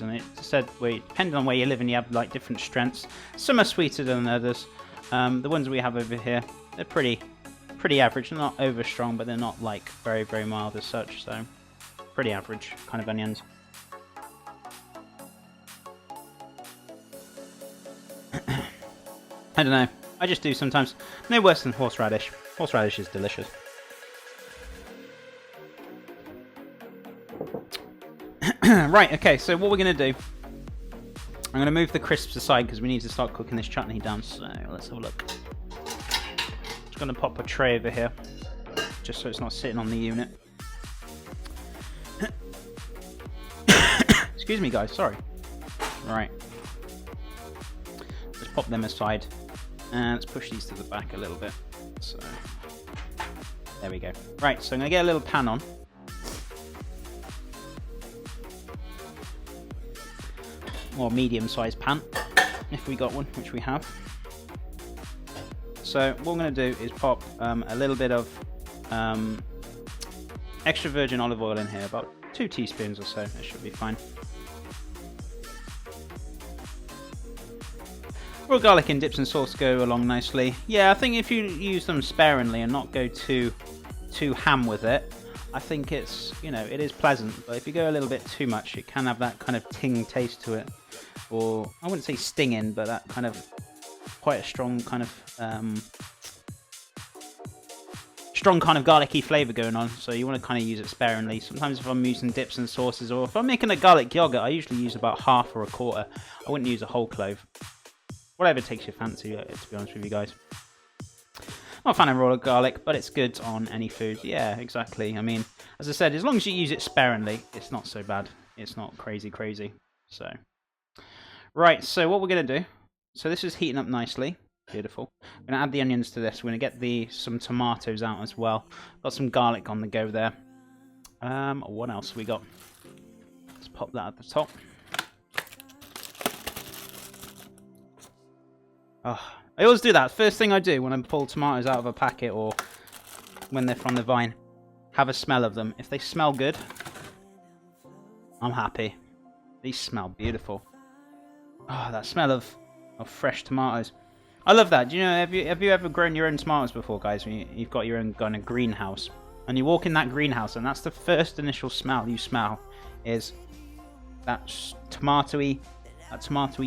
and it said depending on where you live and you have like different strengths. Some are sweeter than others. The ones we have over here, they're pretty average. They're not over strong, but they're not like very, very mild as such. So pretty average kind of onions. I don't know. I just do sometimes. No worse than horseradish. Horseradish is delicious. Right, okay, so what we're going to do, I'm going to move the crisps aside because we need to start cooking this chutney down, so let's have a look. Just going to pop a tray over here, just so it's not sitting on the unit. Excuse me guys, sorry. Right. Let's pop them aside, and let's push these to the back a little bit. So, there we go. Right, so I'm going to get a little pan on. Or medium-sized pan, if we got one, which we have. So what I'm going to do is pop a little bit of extra virgin olive oil in here, about 2 teaspoons or so. That should be fine. Raw garlic and dips and sauce go along nicely. Yeah, I think if you use them sparingly and not go too ham with it, I think it's, you know, it is pleasant, but if you go a little bit too much, it can have that kind of ting taste to it. Or, I wouldn't say stinging, but that kind of, quite a strong kind of garlicky flavour going on, so you want to kind of use it sparingly. Sometimes if I'm using dips and sauces, or if I'm making a garlic yogurt, I usually use about half or a quarter. I wouldn't use a whole clove. Whatever takes your fancy, to be honest with you guys. Not a fan of raw garlic, but it's good on any food. Yeah, exactly. I mean, as I said, as long as you use it sparingly, it's not so bad. It's not crazy. So, right, so what we're going to do, so this is heating up nicely. Beautiful. I'm going to add the onions to this. We're going to get some tomatoes out as well. Got some garlic on the go there. What else we got? Let's pop that at the top. Oh, I always do that. First thing I do when I pull tomatoes out of a packet or when they're from the vine, have a smell of them. If they smell good, I'm happy. These smell beautiful. Oh, that smell of fresh tomatoes. I love that. Do you know, have you ever grown your own tomatoes before, guys? You've got your own kind of greenhouse, and you walk in that greenhouse, and that's the first initial smell you smell, is that tomatoey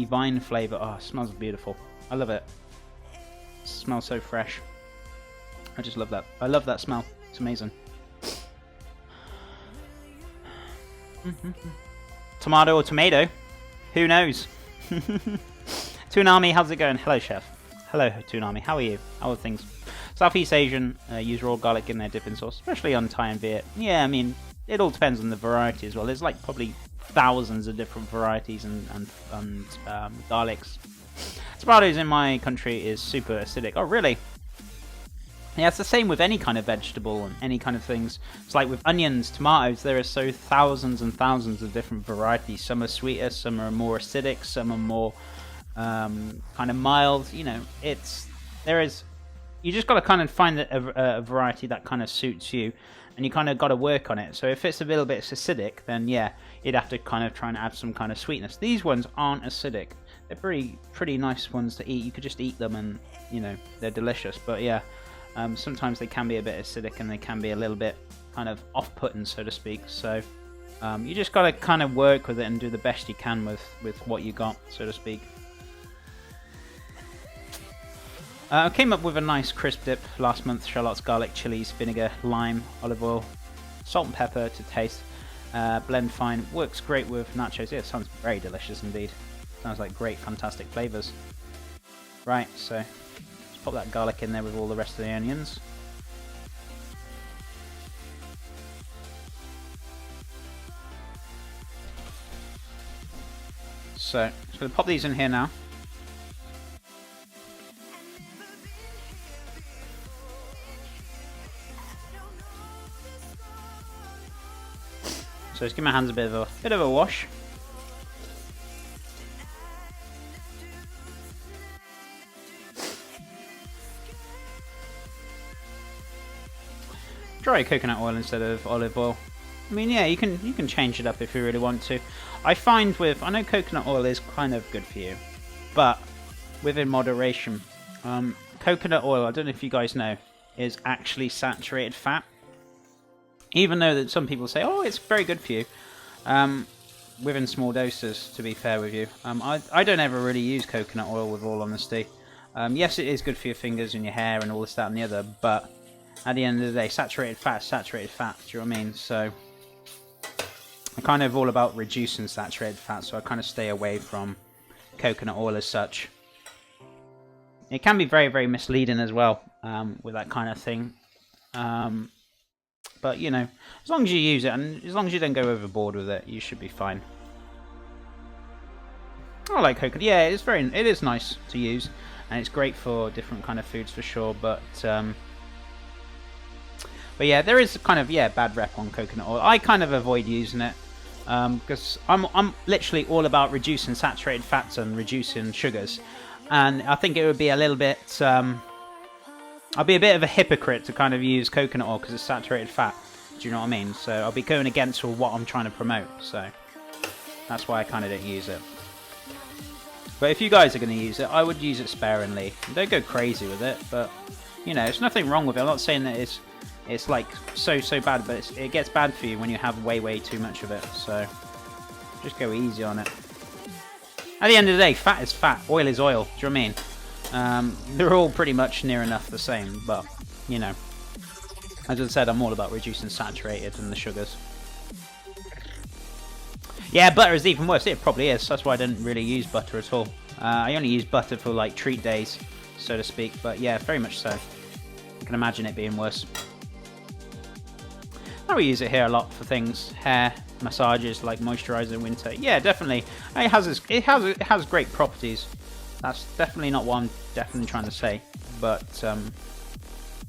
vine flavour. Oh, it smells beautiful. I love it. It smells so fresh. I just love that. I love that smell. It's amazing. Tomato or tomato? Who knows? Toonami, how's it going? Hello, chef. Hello, Toonami. How are you? How are things? Southeast Asian use raw garlic in their dipping sauce, especially on Thai and Viet. Yeah, I mean, it all depends on the variety as well. There's like probably thousands of different varieties and garlics. Tomatoes in my country is super acidic. Oh, really? Yeah, it's the same with any kind of vegetable and any kind of things. It's like with onions, tomatoes, there are so thousands and thousands of different varieties. Some are sweeter, some are more acidic, some are more kind of mild. You know, you just got to kind of find a variety that kind of suits you, and you kind of got to work on it. So if it's a little bit acidic, then yeah, you'd have to kind of try and add some kind of sweetness. These ones aren't acidic. They're pretty nice ones to eat. You could just eat them and, you know, they're delicious. But yeah, sometimes they can be a bit acidic and they can be a little bit kind of off-putting, so to speak. So you just got to kind of work with it and do the best you can with what you got, so to speak. I came up with a nice crisp dip last month. Shallots, garlic, chilies, vinegar, lime, olive oil, salt and pepper to taste. Blend fine. Works great with nachos. Yeah, it sounds very delicious indeed. Sounds like great, fantastic flavours. Right, so let's pop that garlic in there with all the rest of the onions. So, I'm just going to pop these in here now. So just give my hands a bit of a wash. Dry coconut oil instead of olive oil. I mean, yeah, you can change it up if you really want to. I find I know coconut oil is kind of good for you, but within moderation. Coconut oil, I don't know if you guys know, is actually saturated fat. Even though that some people say, oh, it's very good for you, within small doses, to be fair with you. I don't ever really use coconut oil, with all honesty. Yes, it is good for your fingers and your hair and all this, that and the other, but at the end of the day, saturated fat is saturated fat, do you know what I mean? So I'm kind of all about reducing saturated fat, so I kind of stay away from coconut oil as such. It can be very, very misleading as well, with that kind of thing. But, you know, as long as you use it, and as long as you don't go overboard with it, you should be fine. I like coconut. Yeah, it is nice to use, and it's great for different kind of foods for sure. But yeah, there is kind of bad rep on coconut oil. I kind of avoid using it because I'm literally all about reducing saturated fats and reducing sugars, and I think it would be a little bit. I'll be a bit of a hypocrite to kind of use coconut oil because it's saturated fat. Do you know what I mean? So I'll be going against what I'm trying to promote. So that's why I kind of don't use it. But if you guys are going to use it, I would use it sparingly. Don't go crazy with it, but you know, there's nothing wrong with it. I'm not saying that it's like so bad, but it gets bad for you when you have way too much of it. So just go easy on it. At the end of the day, fat is fat, oil is oil. Do you know what I mean? They're all pretty much near enough the same, but you know, as I said, I'm all about reducing saturated and the sugars. Yeah, butter is even worse. It probably is. That's why I didn't really use butter at all. I only use butter for like treat days, so to speak. But yeah, very much so. I can imagine it being worse. I will use it here a lot for things, hair massages, like moisturizer in winter. Yeah, definitely. It has great properties. That's definitely not what I'm definitely trying to say, but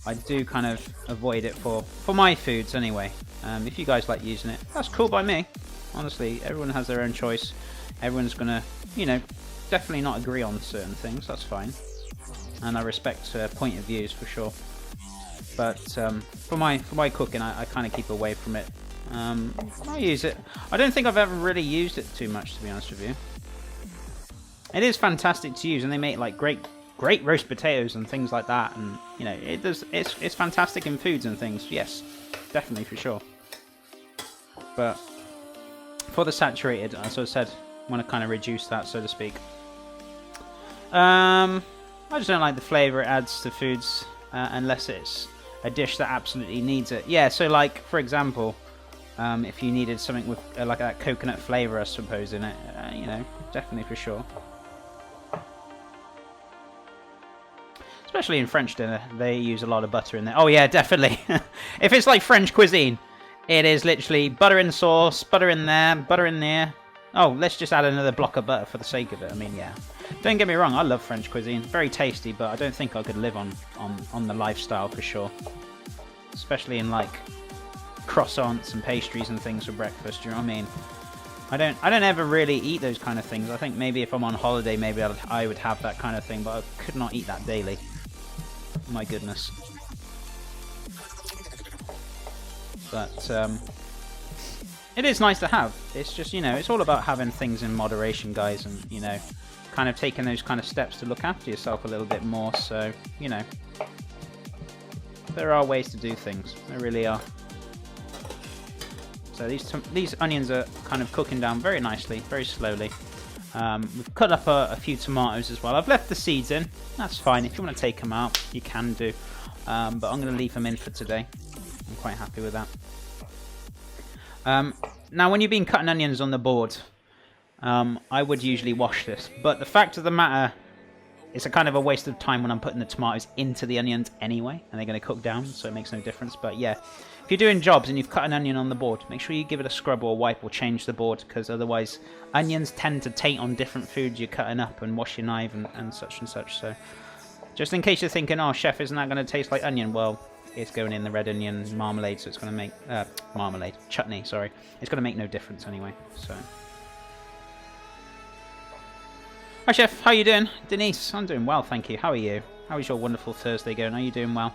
I do kind of avoid it for my foods anyway. If you guys like using it, that's cool by me. Honestly, everyone has their own choice. Everyone's gonna, you know, definitely not agree on certain things. That's fine, and I respect point of views for sure. But for my cooking, I kind of keep away from it. I use it. I don't think I've ever really used it too much, to be honest with you. It is fantastic to use, and they make like great roast potatoes and things like that. And you know, it's fantastic in foods and things. Yes, definitely for sure. But for the saturated, as I said, I want to kind of reduce that, so to speak. I just don't like the flavour it adds to foods, unless it's a dish that absolutely needs it. Yeah, so like for example, if you needed something with like that coconut flavour, I suppose, in it, you know, definitely for sure. Especially in French dinner, they use a lot of butter in there. Oh yeah, definitely. If it's like French cuisine, it is literally butter in the sauce, butter in there, butter in there. Oh, let's just add another block of butter for the sake of it. I mean, yeah. Don't get me wrong, I love French cuisine. Very tasty, but I don't think I could live on the lifestyle for sure. Especially in like croissants and pastries and things for breakfast, do you know what I mean? I don't ever really eat those kind of things. I think maybe if I'm on holiday, maybe I would have that kind of thing, but I could not eat that daily. My goodness. But it is nice to have. It's just, you know, it's all about having things in moderation, guys, and you know, kind of taking those kind of steps to look after yourself a little bit more. So, you know, there are ways to do things. There really are. So these onions are kind of cooking down very nicely, very slowly. We've cut up a few tomatoes as well. I've left the seeds in. That's fine. If you want to take them out, you can do. But I'm going to leave them in for today. I'm quite happy with that. Now, when you've been cutting onions on the board, I would usually wash this. But the fact of the matter, it's a kind of a waste of time when I'm putting the tomatoes into the onions anyway, and they're going to cook down, so it makes no difference. But yeah, if you're doing jobs and you've cut an onion on the board, make sure you give it a scrub or a wipe or change the board, because otherwise onions tend to taint on different foods you're cutting up, and wash your knife and such and such. So just in case you're thinking, oh, chef, isn't that going to taste like onion? Well, it's going in the red onion marmalade, so it's going to make chutney, sorry. It's going to make no difference anyway. So hi chef, how you doing? Denise, I'm doing well, thank you. How are you? How is your wonderful Thursday going? Are you doing well?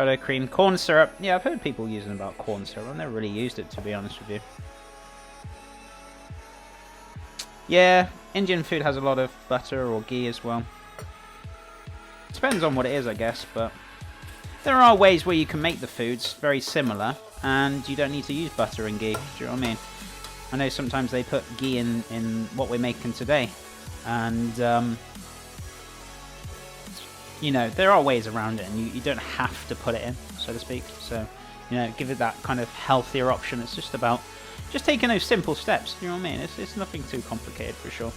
Buttercream, corn syrup. Yeah, I've heard people using about corn syrup. I've never really used it, to be honest with you. Yeah, Indian food has a lot of butter or ghee as well. Depends on what it is, I guess, but there are ways where you can make the foods very similar, and you don't need to use butter and ghee. Do you know what I mean? I know sometimes they put ghee in what we're making today, and you know, there are ways around it, and you don't have to put it in, so to speak. So, you know, give it that kind of healthier option. It's just about taking those simple steps. You know what I mean? It's nothing too complicated for sure.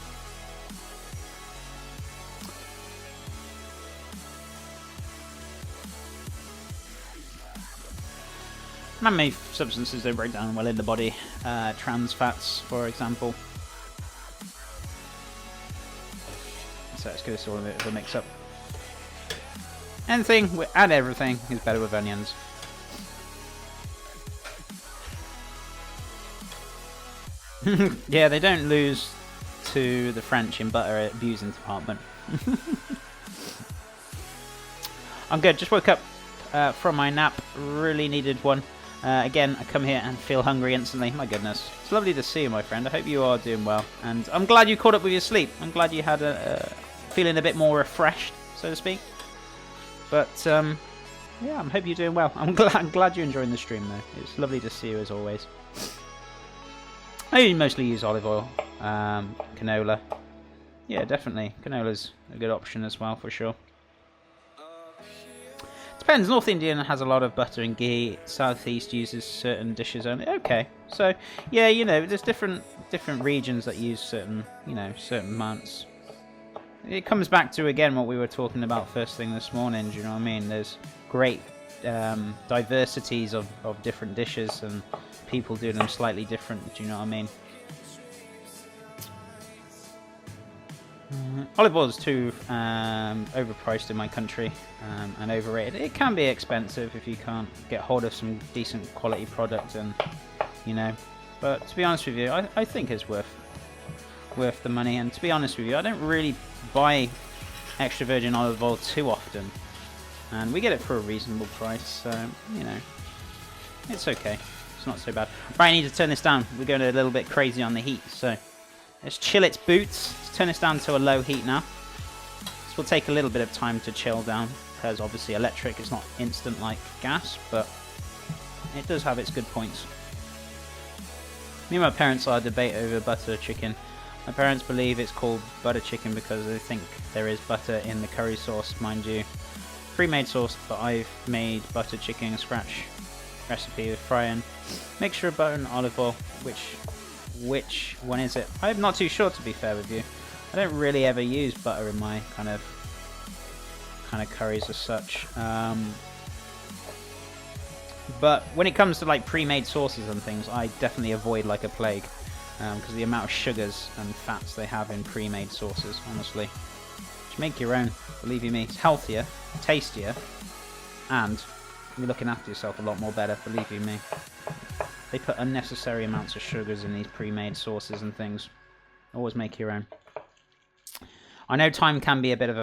Man-made substances don't break down well in the body. Trans fats, for example. So let's give this all a bit of a mix-up. Anything and everything is better with onions. Yeah, they don't lose to the French in butter abusing department. I'm good. Just woke up from my nap. Really needed one. Again, I come here and feel hungry instantly. My goodness. It's lovely to see you, my friend. I hope you are doing well. And I'm glad you caught up with your sleep. I'm glad you had feeling a bit more refreshed, so to speak. But, yeah, I hope you're doing well. I'm glad you're enjoying the stream, though. It's lovely to see you, as always. I mostly use olive oil, canola. Yeah, definitely. Canola's a good option as well, for sure. Depends. North Indian has a lot of butter and ghee. Southeast uses certain dishes only. Okay, so yeah, you know, there's different regions that use certain amounts. It comes back to again what we were talking about first thing this morning. Do you know what I mean? There's great diversities of different dishes, and people do them slightly different. Do you know what I mean? Olive oil is too overpriced in my country and overrated. It can be expensive if you can't get hold of some decent quality product, and you know. But to be honest with you, I think it's worth the money. And to be honest with you, I don't really buy extra virgin olive oil too often, and we get it for a reasonable price. So you know, it's okay. It's not so bad. Right, I need to turn this down. We're going a little bit crazy on the heat, so. Let's chill its boots. Let's turn this down to a low heat now. This will take a little bit of time to chill down, because obviously electric is not instant like gas, but it does have its good points. Me and my parents are debate over butter chicken. My parents believe it's called butter chicken because they think there is butter in the curry sauce, mind you. Pre-made sauce, but I've made butter chicken scratch recipe with frying. Mixture of butter and olive oil, which one is it? I'm not too sure, to be fair with you. I don't really ever use butter in my kind of curries as such. But when it comes to like pre-made sauces and things, I definitely avoid like a plague, because the amount of sugars and fats they have in pre-made sauces, honestly. Just make your own, believe you me. It's healthier, tastier, and you're looking after yourself a lot more better, believe you me. They put unnecessary amounts of sugars in these pre-made sauces and things. Always make your own. I know time can be a bit of a